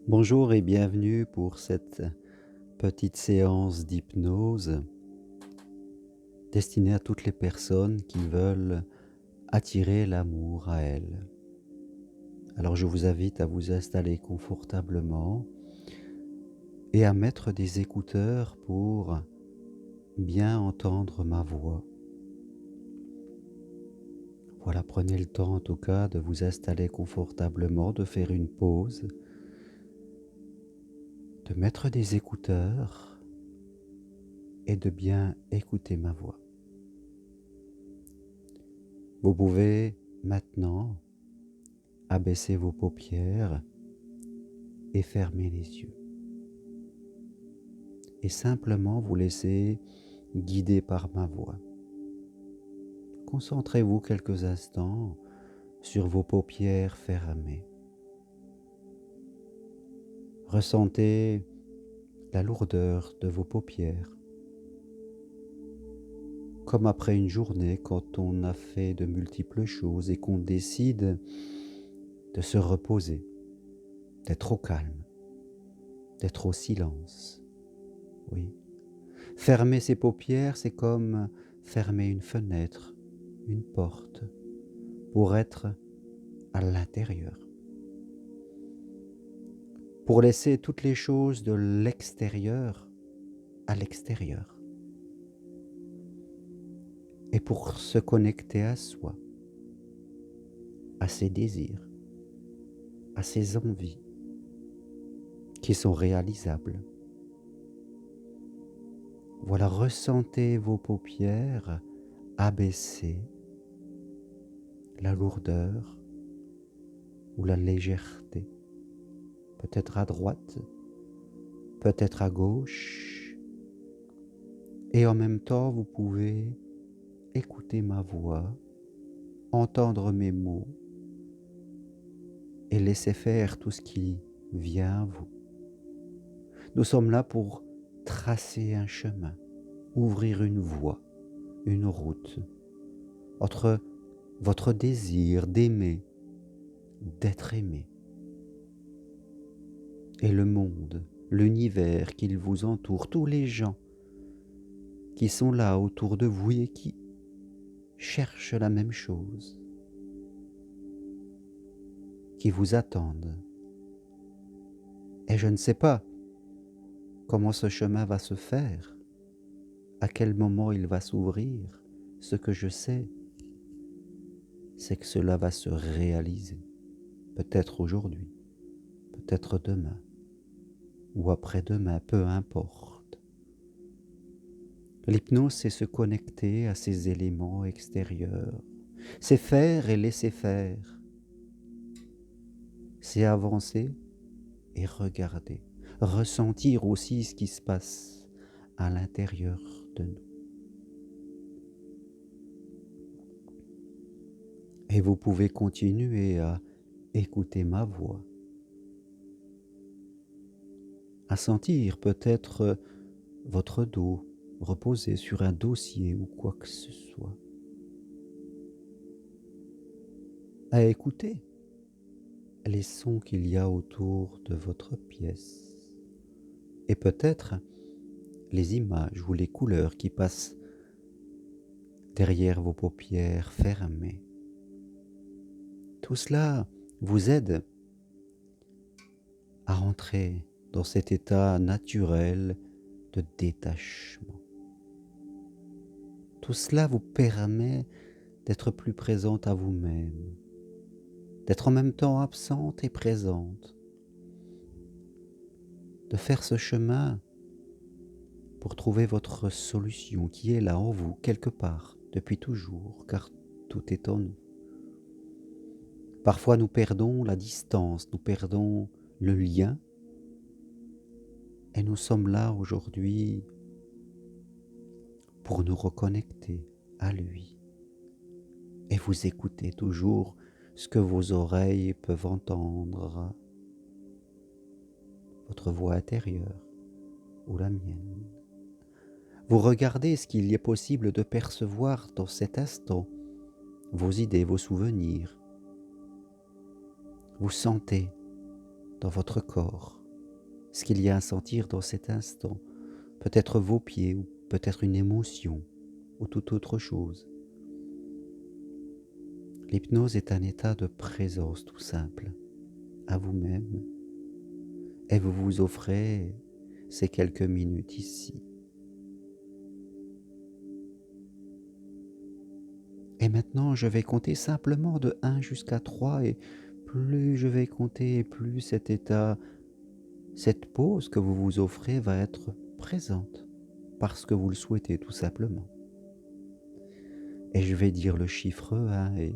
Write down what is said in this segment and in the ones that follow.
Bonjour et bienvenue pour cette petite séance d'hypnose destinée à toutes les personnes qui veulent attirer l'amour à elles. Alors je vous invite à vous installer confortablement et à mettre des écouteurs pour bien entendre ma voix. Voilà, prenez le temps en tout cas de vous installer confortablement, de faire une pause, de mettre des écouteurs et de bien écouter ma voix. Vous pouvez maintenant abaisser vos paupières et fermer les yeux. Et simplement vous laisser guider par ma voix. Concentrez-vous quelques instants sur vos paupières fermées. Ressentez la lourdeur de vos paupières. Comme après une journée, quand on a fait de multiples choses et qu'on décide de se reposer, d'être au calme, d'être au silence. Oui. Fermer ses paupières, c'est comme fermer une fenêtre, une porte, pour être à l'intérieur. Pour laisser toutes les choses de l'extérieur à l'extérieur. Et pour se connecter à soi, à ses désirs, à ses envies, qui sont réalisables. Voilà, ressentez vos paupières abaisser, la lourdeur ou la légèreté, peut-être à droite, peut-être à gauche, et en même temps vous pouvez écouter ma voix, entendre mes mots et laisser faire tout ce qui vient à vous. Nous sommes là pour tracer un chemin, ouvrir une voie, une route entre votre désir d'aimer, d'être aimé et le monde, l'univers qui vous entoure, tous les gens qui sont là autour de vous et qui cherchent la même chose, qui vous attendent. Et je ne sais pas comment ce chemin va se faire, à quel moment il va s'ouvrir. Ce que je sais, c'est que cela va se réaliser, peut-être aujourd'hui, peut-être demain, ou après-demain, peu importe. L'hypnose, c'est se connecter à ces éléments extérieurs, c'est faire et laisser faire, c'est avancer et regarder, ressentir aussi ce qui se passe à l'intérieur de nous. Et vous pouvez continuer à écouter ma voix, à sentir peut-être votre dos reposé sur un dossier ou quoi que ce soit, à écouter les sons qu'il y a autour de votre pièce et peut-être les images ou les couleurs qui passent derrière vos paupières fermées. Tout cela vous aide à rentrer dans cet état naturel de détachement. Tout cela vous permet d'être plus présente à vous-même, d'être en même temps absente et présente, de faire ce chemin pour trouver votre solution qui est là en vous, quelque part, depuis toujours, car tout est en nous. Parfois nous perdons la distance, nous perdons le lien, et nous sommes là aujourd'hui pour nous reconnecter à lui et vous écouter toujours ce que vos oreilles peuvent entendre, votre voix intérieure ou la mienne. Vous regardez ce qu'il y est possible de percevoir dans cet instant, vos idées, vos souvenirs. Vous sentez dans votre corps, ce qu'il y a à sentir dans cet instant, peut-être vos pieds ou peut-être une émotion ou toute autre chose. L'hypnose est un état de présence tout simple à vous-même et vous vous offrez ces quelques minutes ici. Et maintenant, je vais compter simplement de 1 jusqu'à 3 et plus je vais compter et plus cet état, cette pause que vous vous offrez va être présente parce que vous le souhaitez tout simplement. Et je vais dire le chiffre 1 et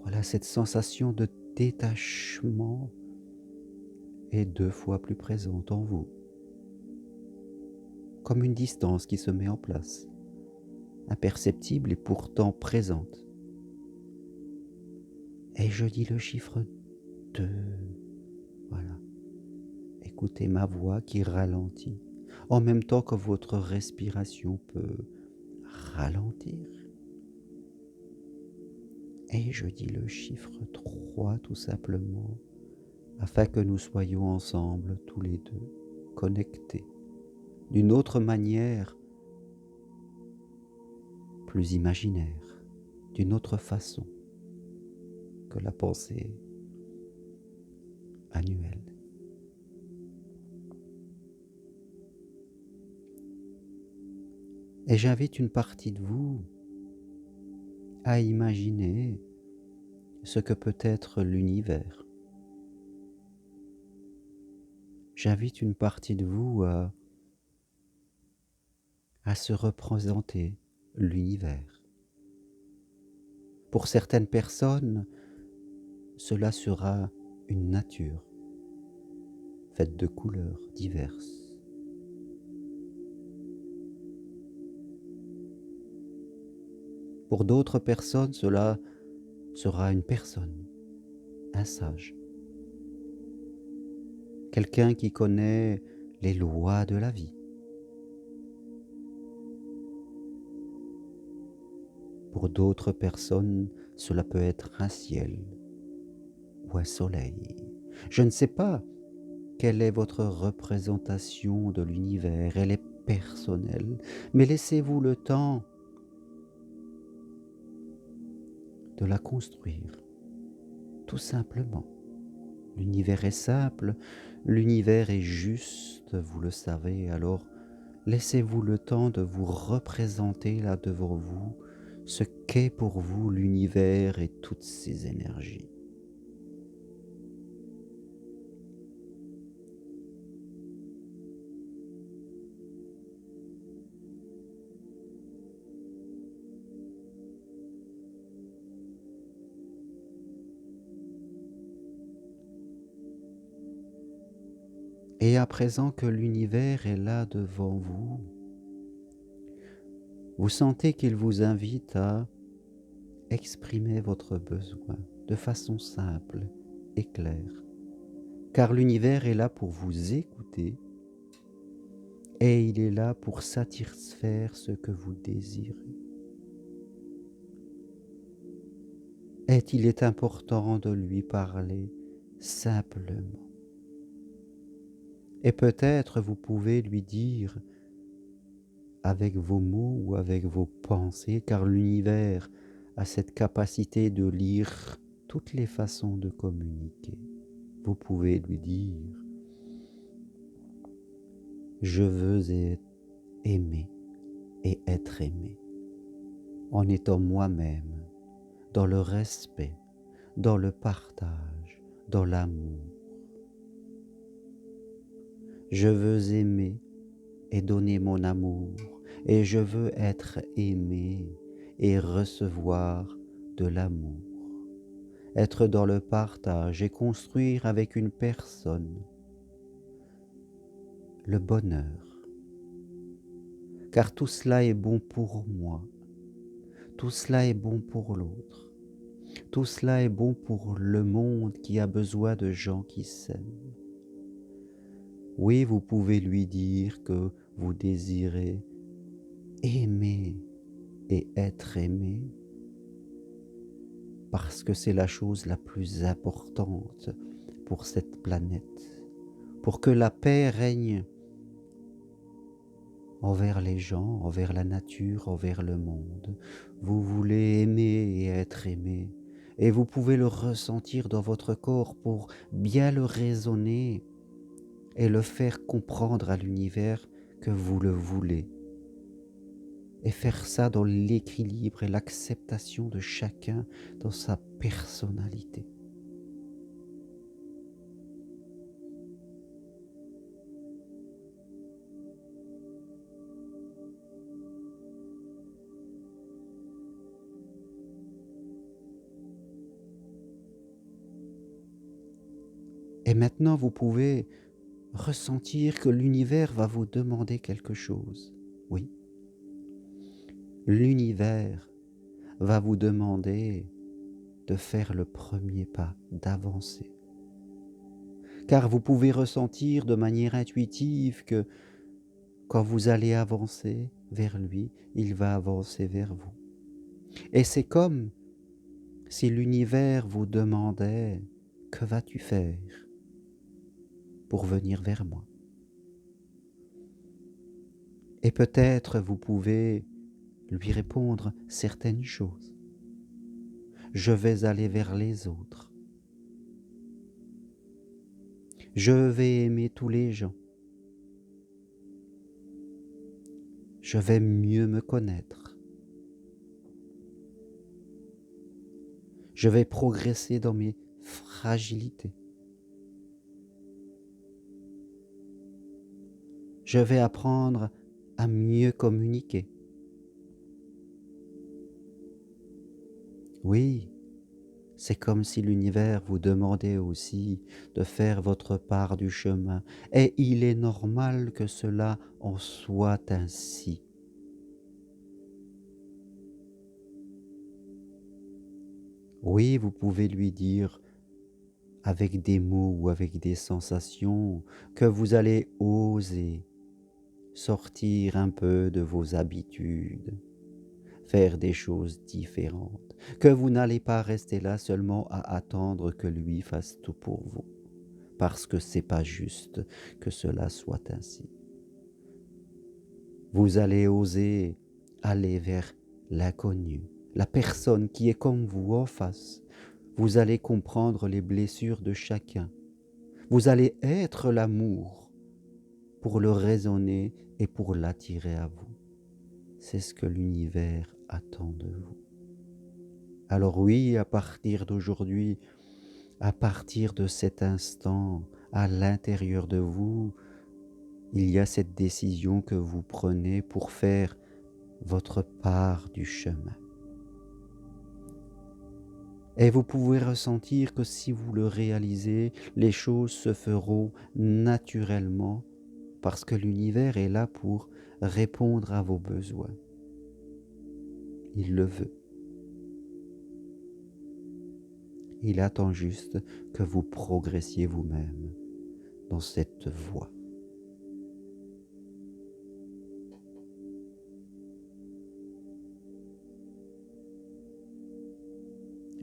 voilà, cette sensation de détachement est 2 fois plus présente en vous, comme une distance qui se met en place, imperceptible et pourtant présente. Et je dis le chiffre 2, voilà. Écoutez ma voix qui ralentit, en même temps que votre respiration peut ralentir. Et je dis le chiffre 3 tout simplement, afin que nous soyons ensemble tous les deux, connectés, d'une autre manière, plus imaginaire, d'une autre façon que la pensée annuelle. Et j'invite une partie de vous à imaginer ce que peut être l'univers. J'invite une partie de vous à se représenter l'univers. Pour certaines personnes, cela sera une nature faite de couleurs diverses. Pour d'autres personnes, cela sera une personne, un sage, quelqu'un qui connaît les lois de la vie. Pour d'autres personnes, cela peut être un ciel ou un soleil. Je ne sais pas quelle est votre représentation de l'univers, elle est personnelle, mais laissez-vous le temps de la construire, tout simplement. L'univers est simple, l'univers est juste, vous le savez, alors laissez-vous le temps de vous représenter là devant vous ce qu'est pour vous l'univers et toutes ses énergies. Et à présent que l'univers est là devant vous, vous sentez qu'il vous invite à exprimer votre besoin de façon simple et claire, car l'univers est là pour vous écouter et il est là pour satisfaire ce que vous désirez. Et il est important de lui parler simplement. Et peut-être vous pouvez lui dire avec vos mots ou avec vos pensées, car l'univers a cette capacité de lire toutes les façons de communiquer. Vous pouvez lui dire: je veux aimer et être aimé, en étant moi-même, dans le respect, dans le partage, dans l'amour. Je veux aimer et donner mon amour, et je veux être aimé et recevoir de l'amour. Être dans le partage et construire avec une personne le bonheur. Car tout cela est bon pour moi, tout cela est bon pour l'autre, tout cela est bon pour le monde qui a besoin de gens qui s'aiment. Oui, vous pouvez lui dire que vous désirez aimer et être aimé, parce que c'est la chose la plus importante pour cette planète, pour que la paix règne envers les gens, envers la nature, envers le monde. Vous voulez aimer et être aimé, et vous pouvez le ressentir dans votre corps pour bien le raisonner et le faire comprendre à l'univers que vous le voulez. Et faire ça dans l'équilibre et l'acceptation de chacun dans sa personnalité. Et maintenant, vous pouvez ressentir que l'univers va vous demander quelque chose. Oui, l'univers va vous demander de faire le premier pas, d'avancer. Car vous pouvez ressentir de manière intuitive que quand vous allez avancer vers lui, il va avancer vers vous. Et c'est comme si l'univers vous demandait: que vas-tu faire pour venir vers moi? Et peut-être vous pouvez lui répondre certaines choses. Je vais aller vers les autres. Je vais aimer tous les gens. Je vais mieux me connaître. Je vais progresser dans mes fragilités. Je vais apprendre à mieux communiquer. Oui, c'est comme si l'univers vous demandait aussi de faire votre part du chemin. Et il est normal que cela en soit ainsi. Oui, vous pouvez lui dire avec des mots ou avec des sensations que vous allez oser sortir un peu de vos habitudes, faire des choses différentes, que vous n'allez pas rester là seulement à attendre que lui fasse tout pour vous, parce que c'est pas juste que cela soit ainsi. Vous allez oser aller vers l'inconnu, la personne qui est comme vous en face. Vous allez comprendre les blessures de chacun. Vous allez être l'amour pour le raisonner et pour l'attirer à vous. C'est ce que l'univers attend de vous. Alors oui, à partir d'aujourd'hui, à partir de cet instant, à l'intérieur de vous, il y a cette décision que vous prenez pour faire votre part du chemin. Et vous pouvez ressentir que si vous le réalisez, les choses se feront naturellement parce que l'univers est là pour répondre à vos besoins. Il le veut. Il attend juste que vous progressiez vous-même dans cette voie.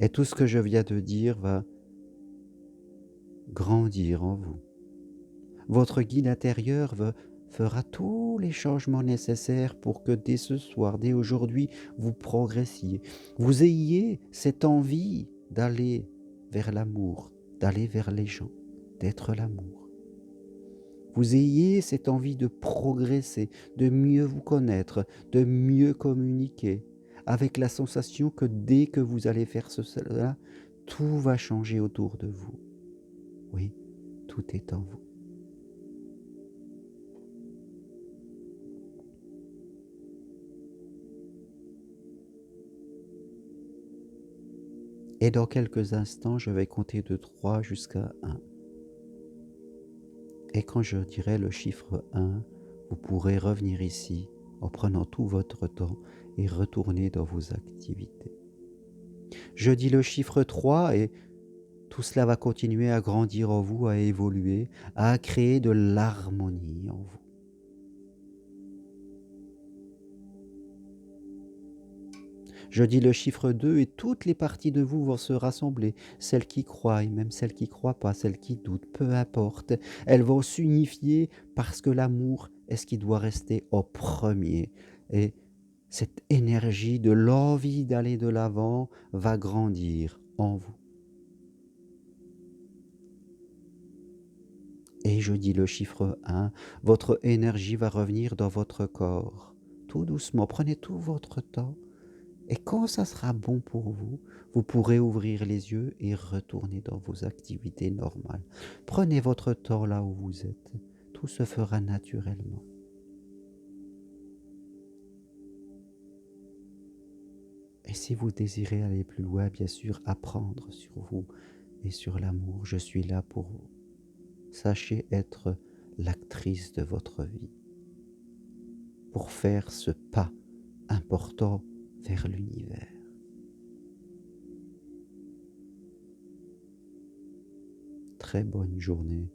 Et tout ce que je viens de dire va grandir en vous. Votre guide intérieur fera tous les changements nécessaires pour que dès ce soir, dès aujourd'hui, vous progressiez. Vous ayez cette envie d'aller vers l'amour, d'aller vers les gens, d'être l'amour. Vous ayez cette envie de progresser, de mieux vous connaître, de mieux communiquer, avec la sensation que dès que vous allez faire cela, tout va changer autour de vous. Oui, tout est en vous. Et dans quelques instants, je vais compter de 3 jusqu'à 1. Et quand je dirai le chiffre 1, vous pourrez revenir ici en prenant tout votre temps et retourner dans vos activités. Je dis le chiffre 3 et tout cela va continuer à grandir en vous, à évoluer, à créer de l'harmonie en vous. Je dis le chiffre 2 et toutes les parties de vous vont se rassembler, celles qui croient et même celles qui ne croient pas, celles qui doutent, peu importe. Elles vont s'unifier parce que l'amour est ce qui doit rester au premier. Et cette énergie de l'envie d'aller de l'avant va grandir en vous. Et je dis le chiffre 1, votre énergie va revenir dans votre corps. Tout doucement, prenez tout votre temps. Et quand ça sera bon pour vous, vous pourrez ouvrir les yeux et retourner dans vos activités normales. Prenez votre temps là où vous êtes. Tout se fera naturellement. Et si vous désirez aller plus loin, bien sûr, apprendre sur vous et sur l'amour, je suis là pour vous. Sachez être l'actrice de votre vie, pour faire ce pas important vers l'univers. Très bonne journée